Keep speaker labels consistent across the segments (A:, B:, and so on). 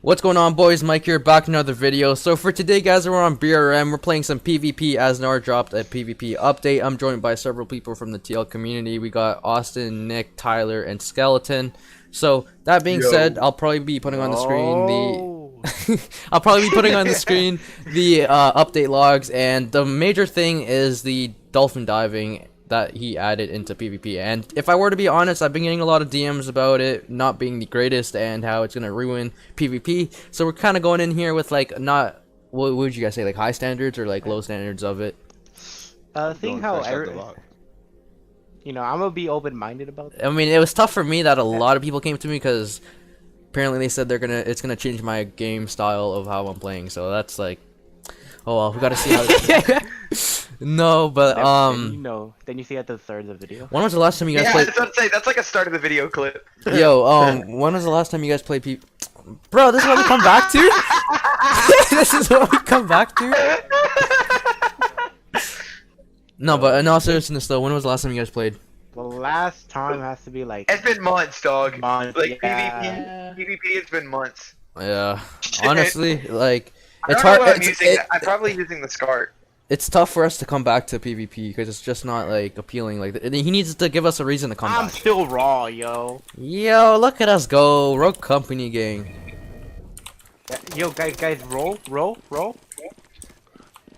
A: What's going on, boys? Mike here, back in another video. So for today, guys, we're on BRM. We're playing some PvP as Nar dropped a PvP update. I'm joined by several people from the TL community. We got Austin, Nick, Tyler, and Skeleton. So that being said, I'll probably be putting on the screen the update logs, and the major thing is the dolphin diving that he added into PvP. And if I were to be honest, I've been getting a lot of DMs about it not being the greatest and how it's gonna ruin PvP. So we're kind of going in here with like not, what would you guys say, like high standards or like low standards of it?
B: Seeing how you know, I'm gonna be open-minded about that.
A: I mean, it was tough for me that a lot of people came to me because apparently they said it's gonna change my game style of how I'm playing. So that's like, oh well, we gotta see how. No, but
B: you know, then you see at the start of the video.
A: When was the last time you guys played?
C: Yeah, say that's like a start of the video clip.
A: Yo, when was the last time you guys played Bro, this is what we come back to? This is what we come back to? No, but in all seriousness though, when was the last time you guys played?
B: The last time has to be like...
C: It's been months, dog.
B: Months,
C: like,
B: yeah.
C: PvP, it's been months.
A: Yeah, honestly, like,
C: it's hard. I'm probably using the SCART.
A: It's tough for us to come back to PvP because it's just not like appealing. Like he needs to give us a reason to come back.
B: I'm still raw, yo.
A: Yo, look at us go, Rogue Company gang.
B: Yo, guys, roll.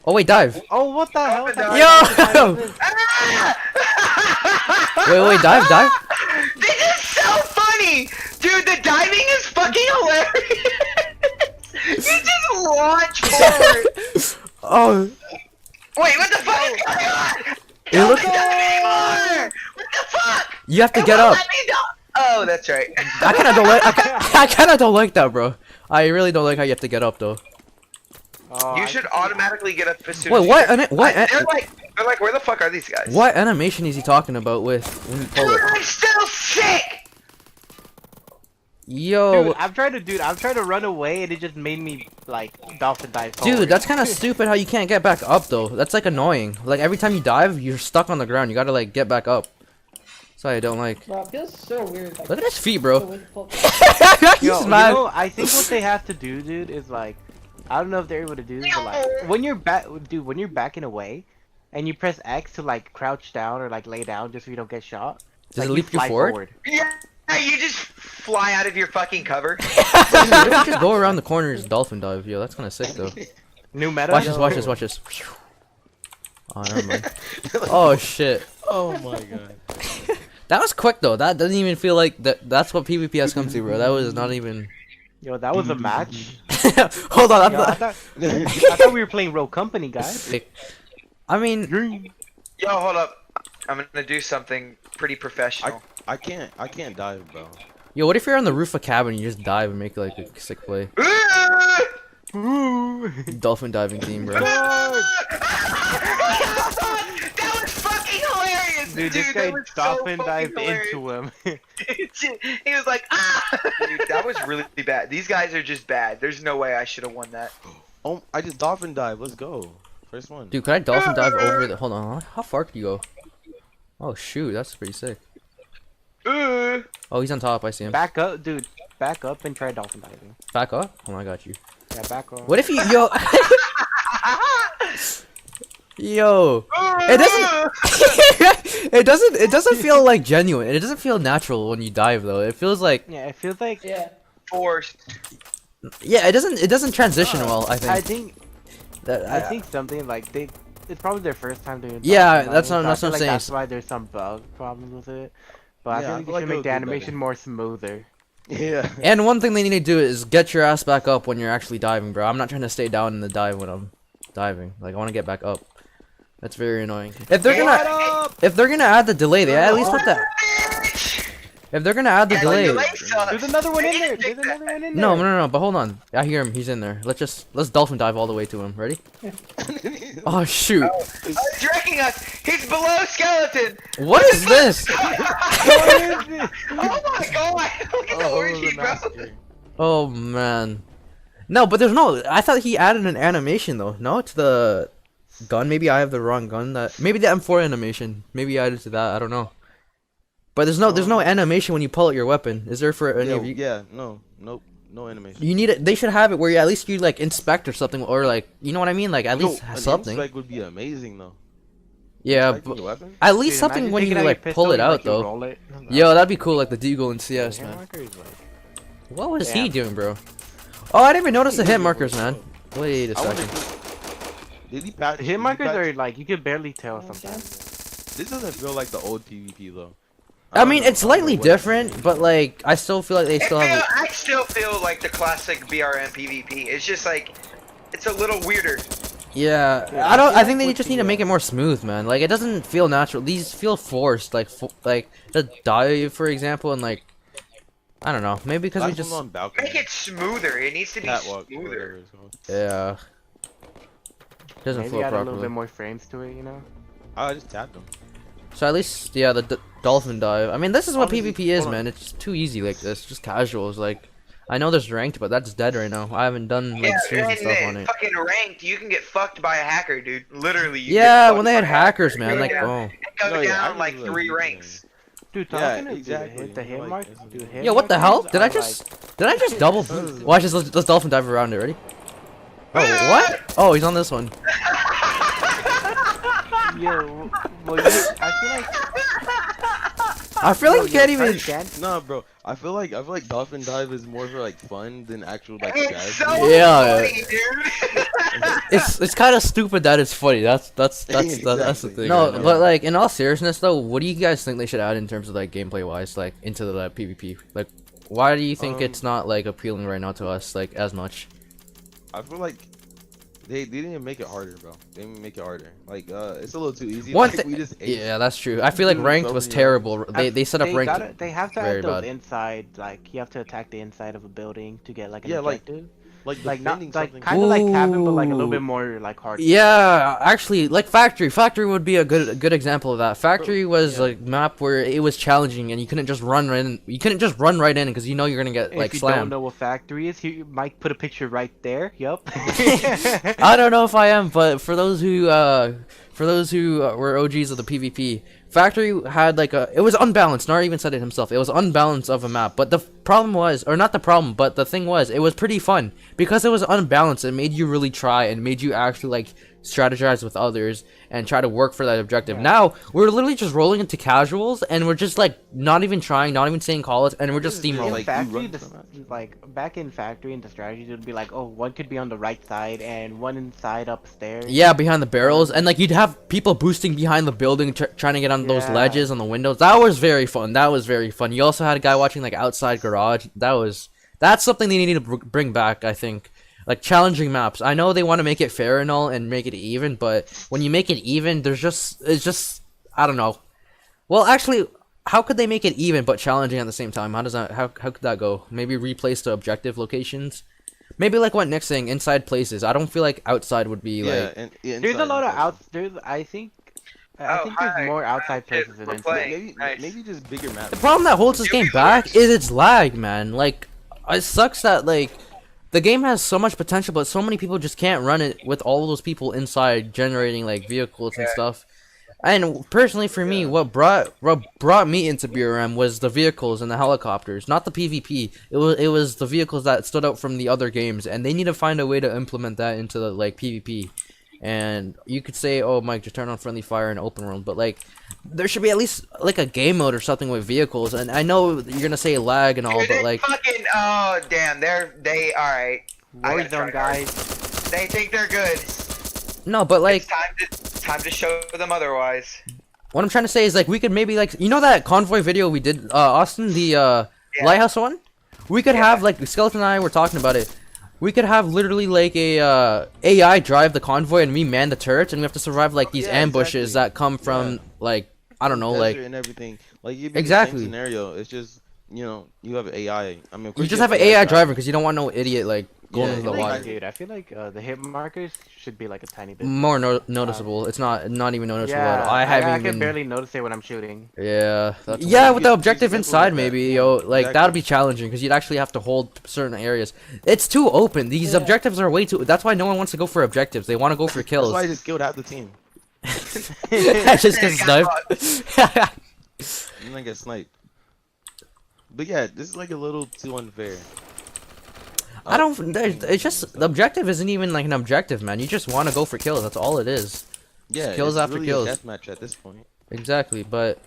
A: Oh wait, dive.
B: Oh, what the hell?
A: Yo! wait, dive.
C: This is so funny, dude. The diving is fucking hilarious. You just launch forward.
A: Oh.
C: Wait, what the fuck is going on?
A: Look
C: Anymore! What the fuck?
A: You have to get up.
C: Oh, that's right.
A: I kind of don't like that, bro. I really don't like how you have to get up, though.
C: You should automatically get up as soon
A: Wait,
C: as
A: they're
C: like, where the fuck are these guys?
A: What animation is he talking about with when you pull it?
C: I'm still sick!
A: Yo,
B: dude, I'm trying to run away and it just made me like dolphin dive forward.
A: Dude, that's kind of stupid how you can't get back up though. That's like annoying. Like every time you dive, you're stuck on the ground. You gotta like get back up. Sorry, I don't like.
D: Bro, it feels so weird. Like,
A: look at his feet, bro.
B: Yo, mad. You know, I think what they have to do, dude, is like, I don't know if they're able to do this, but like, when you're when you're backing away, and you press X to like crouch down or like lay down just so you don't get shot.
A: Does
B: like,
A: it leap you forward?
C: Yeah, you just fly out of your fucking cover.
A: Just go around the corners, dolphin dive. Yo, that's kind of sick though.
B: New meta.
A: Watch this. Oh, never mind. Oh shit.
E: Oh my god.
A: That was quick though. That doesn't even feel like that. That's what PvP has come to, bro. That was not even.
B: Yo, that was a match.
A: Hold on.
B: Yo, I thought we were playing Rogue Company, guys.
A: I mean.
C: Yo, hold up. I'm gonna do something pretty professional.
E: I can't dive, bro.
A: Yo, what if you're on the roof of a cabin and you just dive and make like a sick play? Dolphin diving team, bro.
C: That was fucking hilarious,
B: dude. This guy dolphin
C: so
B: dived into him.
C: He was like, ah! Dude, that was really bad. These guys are just bad. There's no way I should have won that.
E: Oh, I just dolphin dive. Let's go. First one.
A: Dude, could I dolphin dive over the? Hold on. How far could you go? Oh shoot, that's pretty sick. Oh, he's on top. I see him.
B: Back up, dude. Back up and try dolphin diving.
A: Back up? Oh, I got you.
B: Yeah, back up.
A: What if you yo? Yo, it doesn't feel like genuine. It doesn't feel natural when you dive though. It feels like
B: it feels like
C: forced.
A: Yeah, it doesn't transition well. I think
B: I think something like it's probably their first time doing.
A: Yeah, that's what I'm saying.
B: That's why there's some bug problems with it. But I think they should make the animation more smoother.
E: Yeah.
A: And one thing they need to do is get your ass back up when you're actually diving, bro. I'm not trying to stay down in the dive when I'm diving. Like I want to get back up. That's very annoying. If they're gonna add the delay, they at least put that. If they're gonna add the delay.
B: There's another one in there.
A: No. But hold on. I hear him. He's in there. Let's dolphin dive all the way to him. Ready? Oh shoot!
C: He's tracking us. He's below skeleton.
A: What is this?
C: Oh my god! Look at the orgy, bro.
A: Oh man. No, but there's no. I thought he added an animation though. No, to the gun. Maybe I have the wrong gun. Maybe the M4 animation. Maybe I added to that. I don't know. But there's no animation when you pull out your weapon. Is there for any of you?
E: Yeah, nope. No animation.
A: You need it. They should have it where you, at least you like inspect or something, or like you know what I mean. Like at least
E: An
A: something.
E: inspect would be amazing though.
A: Yeah,
E: Inspecting
A: but
E: the weapon?
A: at least
B: Dude,
A: something
B: imagine
A: when you
B: taking out your
A: like
B: pistol
A: pull it
B: and,
A: out
B: like, you
A: though.
B: roll it.
A: Yo, that'd be cool, like the Deagle in CS,
B: The hit
A: man.
B: marker is like.
A: What was
B: Yeah.
A: he doing, bro? Oh, I didn't even notice the hit markers, man. Wait a
E: I wonder
A: second.
E: did he patch?
B: The
E: did
B: hit
E: he
B: markers
E: patch-
B: are like you could barely tell sometimes.
E: This doesn't feel like the old PvP though.
A: I mean,
E: don't
A: it's
E: know- I don't know
A: slightly
E: what-
A: different, but like I still feel like they still have.
C: I still feel like the classic BRM PvP. It's just like, it's a little weirder.
A: Yeah,
B: Yeah,
A: I don't.
B: I
A: I
B: feel
A: think
B: like
A: they
B: with
A: just
B: the,
A: need to make it more smooth, man. Like it doesn't feel natural. These feel forced, like the dive, for example, and like I don't know. Maybe because we
E: Last
A: just
E: one's on balcony.
C: Make it smoother. It needs to be
E: Catwalk, whatever
C: smoother.
E: it's called.
A: yeah doesn't
B: Maybe
A: flow
B: add a little bit
A: properly.
B: more frames to it, you know.
E: I just tapped him.
A: So at least yeah, the dolphin dive. I mean, this is what
E: Honestly,
A: PvP is,
E: hold on.
A: man. It's too easy like this, just casuals. Like I know there's ranked, but that's dead right now. I haven't done like
C: Yeah,
A: streams and
C: and
A: stuff on it.
C: fucking ranked, you can get fucked by a hacker, dude. Literally. You
A: Yeah,
C: get
A: when they had
C: fucked by a
A: hackers,
C: hacker.
A: man. Like
C: Yeah.
A: oh.
C: It goes
E: No, yeah,
C: down
E: I
C: like
E: really
C: 3
E: like
C: ranks.
B: Dude,
E: Yeah,
B: talking to
E: exactly,
B: hit the
E: you
B: hit
E: know,
B: mark.
E: like,
B: Dude, hit
A: Yeah, what the hell?
B: markers
A: Did I
B: are,
A: just double? Watch this. Let's dolphin dive around it. Ready? Oh, what? Oh, he's on this one.
B: Like, yo, well, I feel like.
A: I feel like
B: yo,
A: you can't
B: yo,
A: even.
B: first dance-
E: Nah, bro. I feel like dolphin dive is more for like fun than actual like
C: It's
E: strategy.
C: so
A: Yeah.
C: funny, dude.
A: It's kind of stupid that it's funny. That's the
E: Exactly.
A: thing.
E: I
A: No,
E: know.
A: but like in all seriousness though, what do you guys think they should add in terms of like gameplay wise, like into the PvP? Like, why do you think it's not like appealing right now to us like as much?
E: I feel like they didn't even make it harder, bro. They didn't make it harder. Like it's a little too easy.
A: One
E: like,
A: thing,
E: we just ate.
A: yeah, that's true. I feel like
E: Dude,
A: ranked
E: so
A: was
E: many
A: terrible. They set up ranked.
B: They have to
A: very
B: add those
A: bad.
B: inside, like you have to attack the inside of a building to get like an
E: Yeah, like,
B: objective.
E: Like
B: Like not
E: defending
B: like
E: something.
B: kind of like cabin, but like a little
A: Ooh.
B: bit more like hard.
A: Yeah, actually, like Factory. Factory would be a good example of that. Factory was
E: yeah.
A: like map where it was challenging, and you couldn't just run right in. You couldn't just run right in because you know you're gonna get like
B: If you don't
A: slammed.
B: know what factory is, Mike put a picture right there. Yup.
A: I don't know if I am, but for those who were OGs of the PvP, Factory had like it was unbalanced. Nar even said it himself. It was unbalanced of a map. But the problem was, or not the problem, but the thing was, it was pretty fun because it was unbalanced. It made you really try and made you actually like strategize with others and try to work for that objective.
B: Yeah.
A: Now we're literally just rolling into casuals and we're just like not even trying, not even saying call it, and we're just
E: Yeah,
A: steamrolling.
E: like, you
B: Factory,
E: run
B: the,
E: so much.
B: like back in factory and the strategies, it would be like, oh, one could be on the right side and one inside upstairs.
A: Yeah, behind the barrels, and like you'd have people boosting behind the building, trying to get on those
B: Yeah.
A: ledges on the windows. That was very fun. That was very fun. You also had a guy watching like outside garage. That's something they need to bring back. I think like challenging maps. I know they want to make it fair and all and make it even, but when you make it even, it's just I don't know. Well, actually, how could they make it even but challenging at the same time? How could that go? Maybe replace the objective locations. Maybe like what Nick's saying, inside places. I don't feel like outside would be
E: Yeah,
A: like.
E: and yeah,
B: There's a
E: inside,
B: lot of
E: inside.
B: outs. There's I think
C: Oh, hi.
B: there's more outside places than
C: We're
B: inside.
C: playing.
E: Maybe
C: Nice.
E: maybe just bigger maps.
A: The problem that holds this game back is its lag, man. Like, it sucks that like the game has so much potential, but so many people just can't run it with all those people inside generating like vehicles and
C: Yeah.
A: stuff. And personally, for me, what brought me into BRM was the vehicles and the helicopters, not the PvP. It was the vehicles that stood out from the other games, and they need to find a way to implement that into the like PvP. And you could say, oh, Mike, just turn on friendly fire in open world, but like there should be at least like a game mode or something with vehicles. And I know you're gonna say lag and all,
C: Dude,
A: but
C: it's
A: like
C: fucking, oh damn, they alright. I gotta try
B: Warzone guys.
C: They think they're good.
A: no, but like
C: It's time to show them otherwise.
A: what I'm trying to say is like we could maybe like you know that convoy video we did, Austin, the
C: Yeah.
A: lighthouse one. We could
C: Yeah.
A: have like Skeleton and I were talking about it. We could have literally like a AI drive the convoy and we man the turrets, and we have to survive like these
E: Yeah,
A: ambushes
E: exactly.
A: that come from
E: Yeah.
A: like I don't know,
E: Desert
A: like
E: and everything. Like you'd be
A: Exactly.
E: the same scenario. It's just you have an AI. I mean, of
A: you
E: course
A: just have an AI driver because you don't want no idiot like going
E: Yeah,
A: into the
E: like,
A: water.
B: Dude, I feel like the hit markers should be like a tiny bit.
A: More noticeable. It's not even noticeable at
B: Yeah,
A: all. I haven't
B: I
A: even.
B: can barely notice it when I'm shooting.
A: Yeah,
E: That's
A: yeah,
E: what
A: with
E: you-
A: the
E: you
A: objective
E: just
A: inside,
E: implement that.
A: maybe, yo, like
E: Exactly.
A: that would be challenging because you'd actually have to hold certain areas. It's too open. These objectives are way too. That's why no one wants to go for objectives. They want to go for
E: That's
A: kills.
E: why I just killed half the team.
A: I just get sniped.
E: And I get sniped. But yeah, this is like a little too unfair.
A: I don't. It's just the objective isn't even like an objective, man. You just want to go for kills. That's all it is.
E: Yeah,
A: kills
E: it's
A: after
E: really
A: kills.
E: a deathmatch at this point.
A: Exactly, but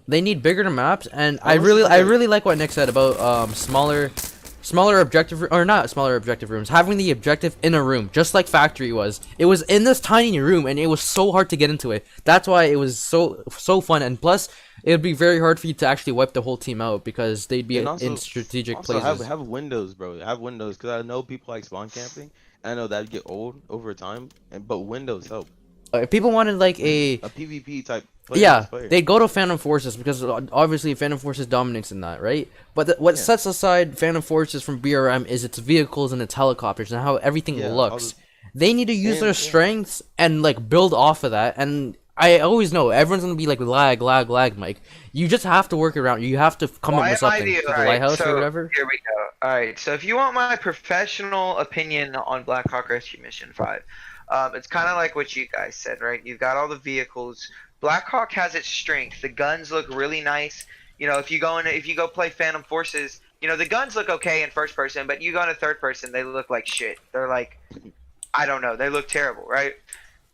A: they need bigger maps, and I
E: Honestly,
A: really like what Nick said about smaller objective or not smaller objective rooms, having the objective in a room, just like Factory was. It was in this tiny room, and it was so hard to get into it. That's why it was so fun, and plus, it would be very hard for you to actually wipe the whole team out because they'd be in strategic places.
E: Have windows, bro. Have windows, because I know people like spawn camping. I know that'd get old over time, but windows help.
A: If people wanted like
E: a PvP type player.
A: Yeah, they'd go to Phantom Forces because obviously Phantom Forces dominates in that, right? But what sets aside Phantom Forces from BRM is its vehicles and its helicopters and how everything looks. They need to use their strengths and like build off of that. And I always know everyone's gonna be like lag, Mike. You just have to work around. You have to come up with something. The lighthouse or whatever.
C: Here we go. All right. So if you want my professional opinion on Blackhawk Rescue Mission 5. It's kind of like what you guys said, right? You've got all the vehicles. Blackhawk has its strength. The guns look really nice. You know, if you go play Phantom Forces, you know the guns look okay in first person, but you go into third person, they look like shit. They're like, I don't know, they look terrible, right?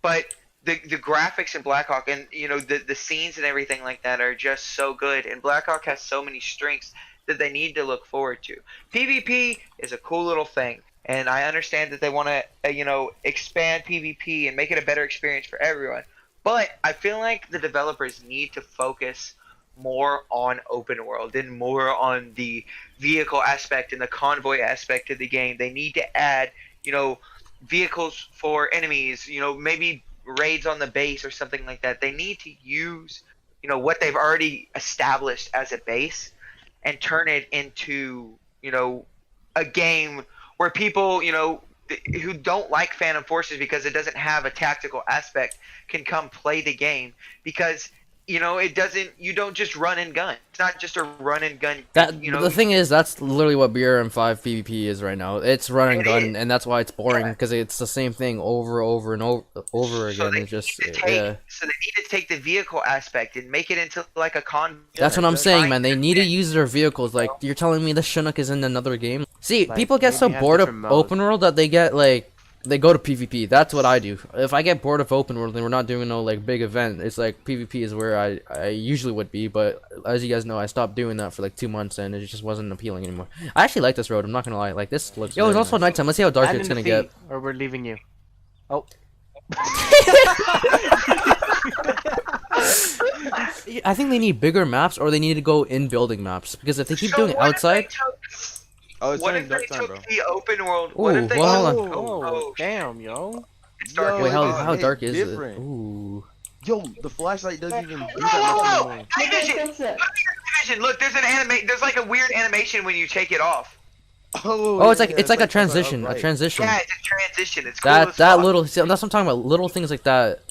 C: But the graphics in Blackhawk and you know the scenes and everything like that are just so good. And Blackhawk has so many strengths that they need to look forward to. PvP is a cool little thing. And I understand that they want to, you know, expand PvP and make it a better experience for everyone. But I feel like the developers need to focus more on open world and more on the vehicle aspect and the convoy aspect of the game. They need to add, you know, vehicles for enemies, you know, maybe raids on the base or something like that. They need to use, you know, what they've already established as a base and turn it into, you know, a game where people, you know, who don't like Phantom Forces because it doesn't have a tactical aspect can come play the game because, you know, you don't just run and gun. It's not just a run and gun. You know,
A: the thing is, that's literally what BRM5 PvP is right now. It's run and gun, and that's why it's boring because it's the same thing over and over again.
C: So they
A: it's just
C: So they need to take the vehicle aspect and make it into like a con.
A: That's what I'm saying, man. They need to use their vehicles. Like you're telling me the Chinook is in another game. See,
B: Like,
A: people get so bored of open world that they get like they go to PvP. That's what I do. If I get bored of open world and we're not doing no like big event, it's like PvP is where I usually would be. But as you guys know, I stopped doing that for like 2 months and it just wasn't appealing anymore. I actually like this road. I'm not gonna lie. Like this looks. Yo, it's also nighttime. Let's see how dark it's gonna get.
B: Or we're leaving you. Oh.
A: I think they need bigger maps or they need to go in building maps because if they keep doing it outside.
C: What if they took the open world?
A: What if they
B: Damn, yo.
C: It's dark.
A: Wait, how dark is
E: different.
A: it? Ooh.
E: Yo, the flashlight doesn't even do
C: Whoa,
E: that
C: whoa,
E: much
C: whoa!
E: anymore.
C: Night vision! Look, there's there's like a weird animation when you take it off.
A: Oh, it's like a transition, a transition.
C: Yeah, it's a transition. It's cool
A: That little, that's what I'm talking about. Little things like that.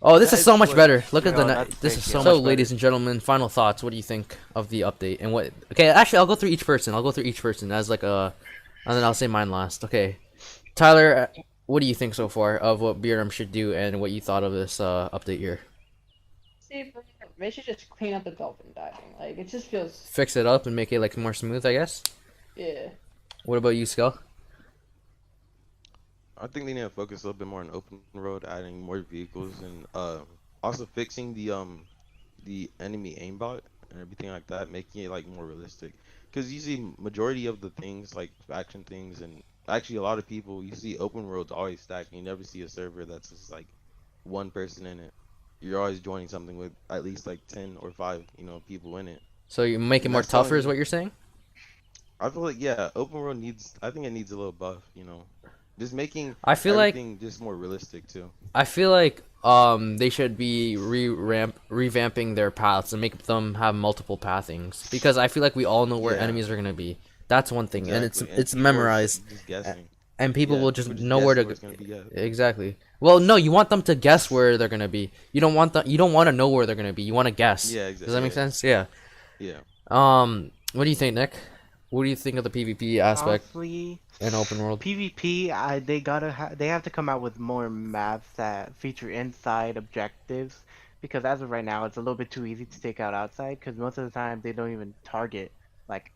A: Oh, this is so much better. Look at this is so much better. So, ladies and gentlemen, final thoughts. What do you think of the update and what? Okay, actually, I'll go through each person. As like a, and then I'll say mine last. Okay, Tyler, what do you think so far of what BRM should do and what you thought of this update here?
D: See, they should just clean up the dolphin diving. Like it just feels.
A: Fix it up and make it like more smooth, I guess.
D: Yeah.
A: What about you, Skull?
E: I think they need to focus a little bit more on open road, adding more vehicles, and also fixing the enemy aimbot and everything like that, making it like more realistic. Because you see majority of the things like faction things, and actually a lot of people, you see open worlds always stacked. You never see a server that's just like one person in it. You're always joining something with at least like 10 or 5, you know, people in it.
A: So you make it more tougher, is what you're saying?
E: I feel like open world needs. I think it needs a little buff, you know. Just making
A: everything
E: just more realistic too.
A: I feel like they should be revamping their paths and make them have multiple pathings because I feel like we all know where enemies are gonna be. That's one thing,
E: Exactly.
A: and it's memorized.
E: Just guessing.
A: And people will just know
E: guess
A: where to
E: where it's gonna be at.
A: Exactly. Well, no, you want them to guess where they're gonna be. You don't want to know where they're gonna be. You want to guess.
E: Yeah, exactly.
A: Does that make sense? Yeah.
E: Yeah.
A: What do you think, Nick? What do you think of the PvP aspect
B: Honestly,
A: in open world?
B: PvP, they have to come out with more maps that feature inside objectives, because as of right now, it's a little bit too easy to take out outside. Because most of the time they don't even target like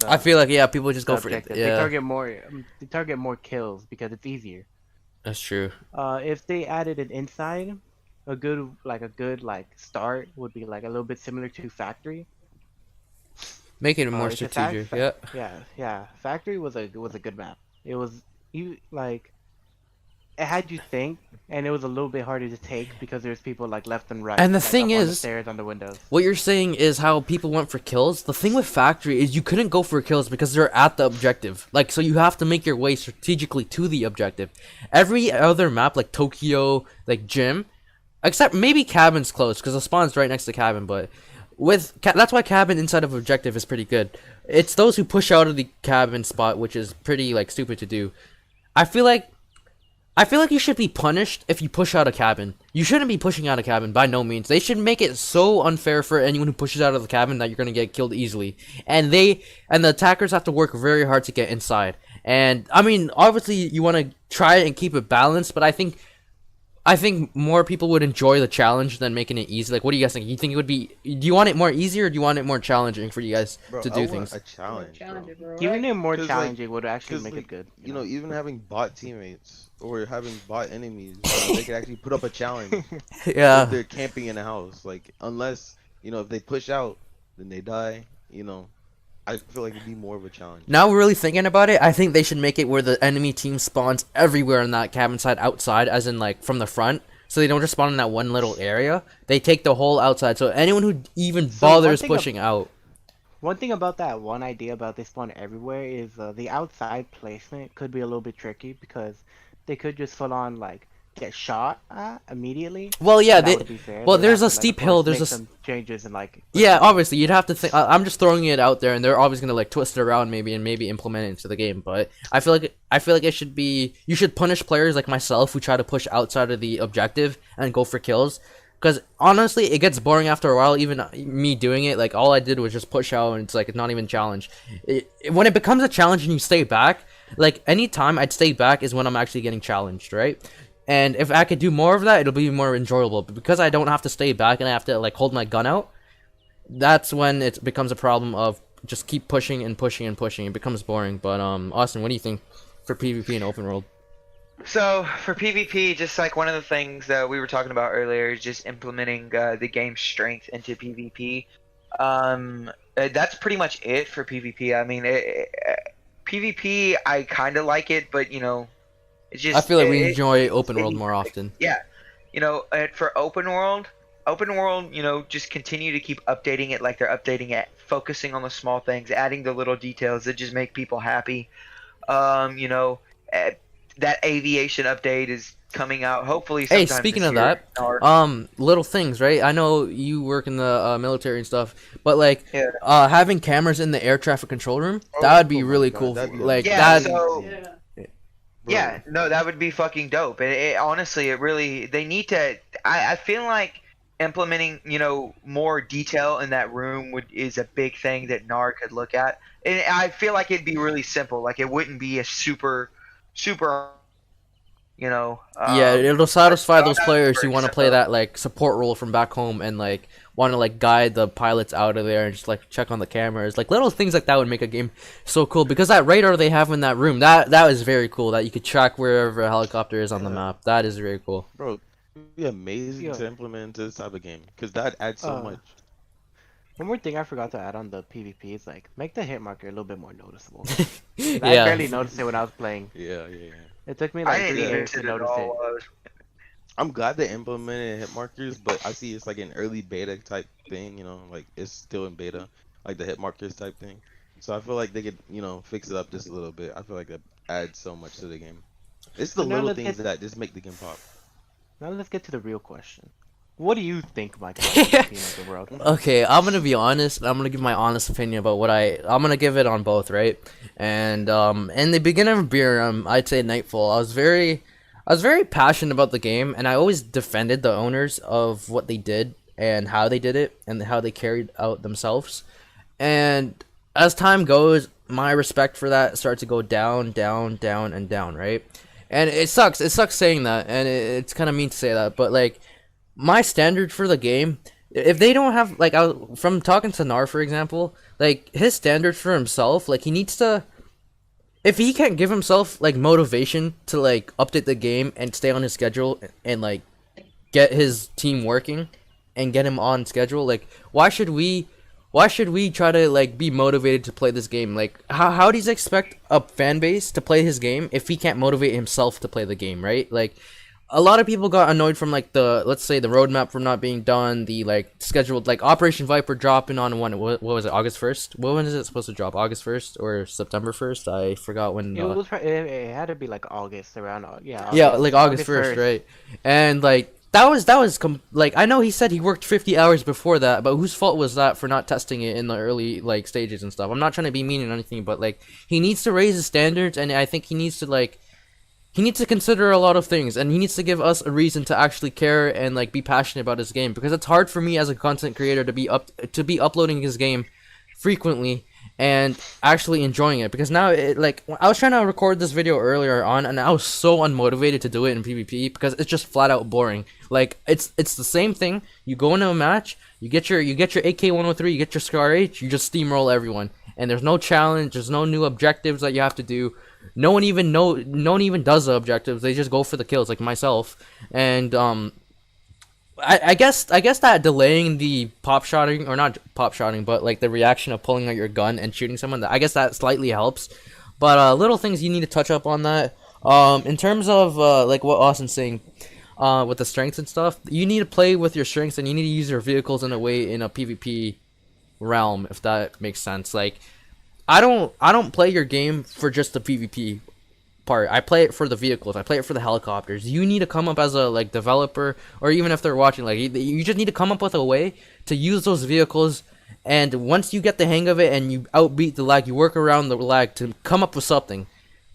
A: I feel like yeah, people just
B: the
A: go for it.
B: objective.
A: Yeah,
B: They target more kills because it's easier.
A: that's true.
B: If they added it inside, a good start would be like a little bit similar to Factory.
A: Making it more
B: It's just
A: strategic. Yeah.
B: yeah. Factory was a good map. It was you like it had you think, and it was a little bit harder to take because there's people like left and right.
A: And the
B: like,
A: thing
B: up on the
A: is,
B: stairs on the windows.
A: what you're saying is how people went for kills. The thing with Factory is you couldn't go for kills because they're at the objective. Like, so you have to make your way strategically to the objective. Every other map, like Tokyo, like Gym, except maybe Cabin's close because the spawn's right next to Cabin, but that's why Cabin inside of objective is pretty good. It's those who push out of the Cabin spot, which is pretty like stupid to do. I feel like you should be punished if you push out a cabin. You shouldn't be pushing out a cabin by no means. They should make it so unfair for anyone who pushes out of the cabin that you're gonna get killed easily. And the attackers have to work very hard to get inside. And I mean, obviously you want to try and keep it balanced, but I think more people would enjoy the challenge than making it easy. Like, what do you guys think? You think it would be? Do you want it more easy or do you want it more challenging for you guys to do things?
E: A challenge, bro.
B: Giving it more
E: 'Cause,
B: challenging would actually
E: 'cause,
B: make
E: like,
B: it good.
E: You know, even having bot teammates or having bot enemies, they could actually put up a challenge.
A: Yeah.
E: If they're camping in a house, like unless if they push out, then they die. I feel like it'd be more of a challenge.
A: Now we're really thinking about it. I think they should make it where the enemy team spawns everywhere in that cabin side outside, as in like from the front. So they don't just spawn in that one little area. They take the whole outside. So anyone who even bothers pushing out.
B: One thing about that one idea about they spawn everywhere is the outside placement could be a little bit tricky because they could just full on like get shot at immediately.
A: Well, yeah,
B: That would be fair.
A: well,
B: They
A: there's
B: have
A: a
B: to, like,
A: steep
B: of
A: hill.
B: course,
A: There's
B: make
A: a
B: some changes and like.
A: yeah, obviously you'd have to think. I'm just throwing it out there, and they're always gonna like twist it around maybe and maybe implement it into the game. But I feel like it should be. You should punish players like myself who try to push outside of the objective and go for kills. Because honestly, it gets boring after a while. Even me doing it, like all I did was just push out, and it's like it's not even a challenge. When it becomes a challenge and you stay back, like any time I'd stay back is when I'm actually getting challenged, right? And if I could do more of that, it'll be more enjoyable. But because I don't have to stay back and I have to like hold my gun out, that's when it becomes a problem of just keep pushing and pushing and pushing. It becomes boring. But Austin, what do you think for PvP and open world?
C: So for PvP, just like one of the things that we were talking about earlier is just implementing the game's strength into PvP. That's pretty much it for PvP. I mean, PvP, I kind of like it, but it's just.
A: I feel like we enjoy open world more often.
C: Yeah, for open world, just continue to keep updating it like they're updating it, focusing on the small things, adding the little details that just make people happy. That aviation update is coming out hopefully sometime
A: Hey, speaking
C: this
A: of
C: year.
A: that, little things, right? I know you work in the military and stuff, but like,
C: Yeah.
A: having cameras in the air traffic control room, that would be
E: my
A: really
E: God,
A: cool.
E: that'd be
A: Like
C: Yeah,
A: that.
C: so
D: Yeah.
C: yeah, no, that would be fucking dope. It honestly, they need to. I feel like implementing more detail in that room is a big thing that NAR could look at, and I feel like it'd be really simple. Like it wouldn't be a super,
A: Yeah, it'll satisfy those players who
C: very
A: want to play
C: simple.
A: that like support role from back home and like want to like guide the pilots out of there and just like check on the cameras. Like little things like that would make a game so cool because that radar they have in that room, that is very cool. That you could track wherever a helicopter is on the map. That is very cool.
E: Bro, it'd be amazing to implement into this type of game because that adds so much.
B: One more thing I forgot to add on the PvP is like make the hit marker a little bit more noticeable.
A: Yeah.
B: I barely noticed it when I was playing.
E: Yeah.
B: It took me
C: I
B: like
C: didn't
B: 3
C: even
B: years to
C: sit at
B: notice it.
C: all.
E: I'm glad they implemented hit markers, but I see it's like an early beta type thing, like it's still in beta, like the hit markers type thing. So I feel like they could, fix it up just a little bit. I feel like that adds so much to the game. It's the
B: So now
E: little
B: let's
E: things
B: get-
E: that just make the game pop.
B: Now let's get to the real question. What do you think, Mike, about PvP in the world?
A: Okay, I'm gonna be honest. I'm gonna give my honest opinion about what I'm gonna give it on both, right? And in the beginning of Beer, I'd say Nightfall. I was very passionate about the game, and I always defended the owners of what they did and how they did it and how they carried out themselves. And as time goes, my respect for that starts to go down, down, down, and down, right? And it sucks. It sucks saying that, and it's kind of mean to say that, but like my standard for the game if they don't have like from talking to Nar for example, like his standards for himself, like he needs to. If he can't give himself like motivation to like update the game and stay on his schedule and like get his team working and get him on schedule, like why should we try to like be motivated to play this game? Like how does he expect a fan base to play his game if he can't motivate himself to play the game, right? Like a lot of people got annoyed from like the, let's say, the roadmap from not being done, the like scheduled like Operation Viper dropping on what was it, August 1st? When is it supposed to drop? August 1st or September 1st? I forgot when.
B: It had to be like August, around yeah.
A: Yeah, like August 1st, right? And like like I know he said he worked 50 hours before that, but whose fault was that for not testing it in the early like stages and stuff? I'm not trying to be mean or anything, but like he needs to raise his standards, and I think he needs to consider a lot of things, and he needs to give us a reason to actually care and like be passionate about his game, because it's hard for me as a content creator to be uploading his game frequently and actually enjoying it, because now like I was trying to record this video earlier on and I was so unmotivated to do it in PvP because it's just flat out boring. Like it's the same thing. You go into a match, you get your AK-103, you get your Scar H, you just steamroll everyone, and there's no challenge, there's no new objectives that you have to do. No one even does the objectives. They just go for the kills, like myself. And I guess that delaying the pop shotting, or not pop shotting, but like the reaction of pulling out your gun and shooting someone, I guess that slightly helps. But little things you need to touch up on that. In terms of like what Austin's saying, with the strengths and stuff, you need to play with your strengths, and you need to use your vehicles in a way in a PvP realm, if that makes sense. Like I don't play your game for just the PvP part. I play it for the vehicles. I play it for the helicopters. You need to come up as a like developer, or even if they're watching, like you just need to come up with a way to use those vehicles. And once you get the hang of it and you outbeat the lag, you work around the lag to come up with something.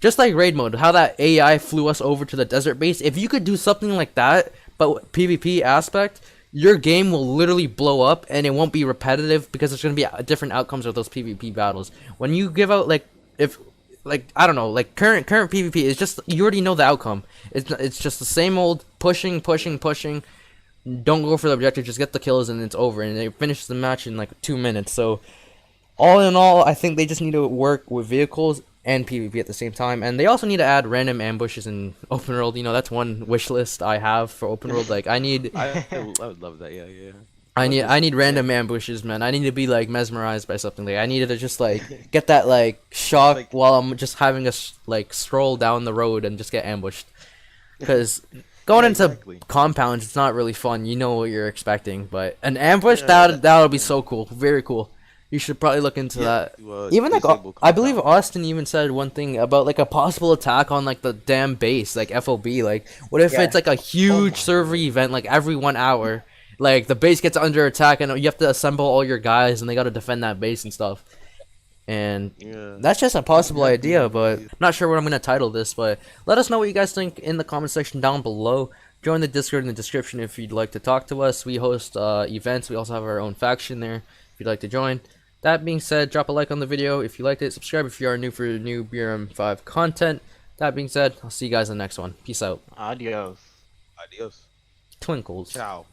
A: Just like raid mode, how that AI flew us over to the desert base. If you could do something like that, but PvP aspect, your game will literally blow up, and it won't be repetitive because there's going to be different outcomes of those PvP battles. When you give out like, if like I don't know, like current PvP, it's just you already know the outcome. It's just the same old pushing. Don't go for the objective, just get the kills and it's over, and they finish the match in like 2 minutes. So all in all, I think they just need to work with vehicles and PvP at the same time, and they also need to add random ambushes in open world. You know, that's one wish list I have for open world. Like I
E: would love that. Yeah.
A: I need random ambushes, man. I need to be like mesmerized by something. Like I needed to just like get that like shock
E: Like-
A: while I'm just having a like stroll down the road and just get ambushed. Because going into
E: exactly.
A: compounds, it's not really fun. You know what you're expecting, but an ambush that would be so cool, very cool. You should probably look into that. Even like I believe Austin even said one thing about like a possible attack on like the damn base, like FOB. Like what if it's like a huge server event, like every 1 hour, like the base gets under attack and you have to assemble all your guys and they got to defend that base and stuff. And that's just a possible idea, but not sure what I'm gonna title this. But let us know what you guys think in the comment section down below. Join the Discord in the description if you'd like to talk to us. We host events. We also have our own faction there if you'd like to join. That being said, drop a like on the video if you liked it. Subscribe if you are new for new BRM5 content. That being said, I'll see you guys in the next one. Peace out.
B: Adios.
E: Adios.
A: Twinkles.
E: Ciao.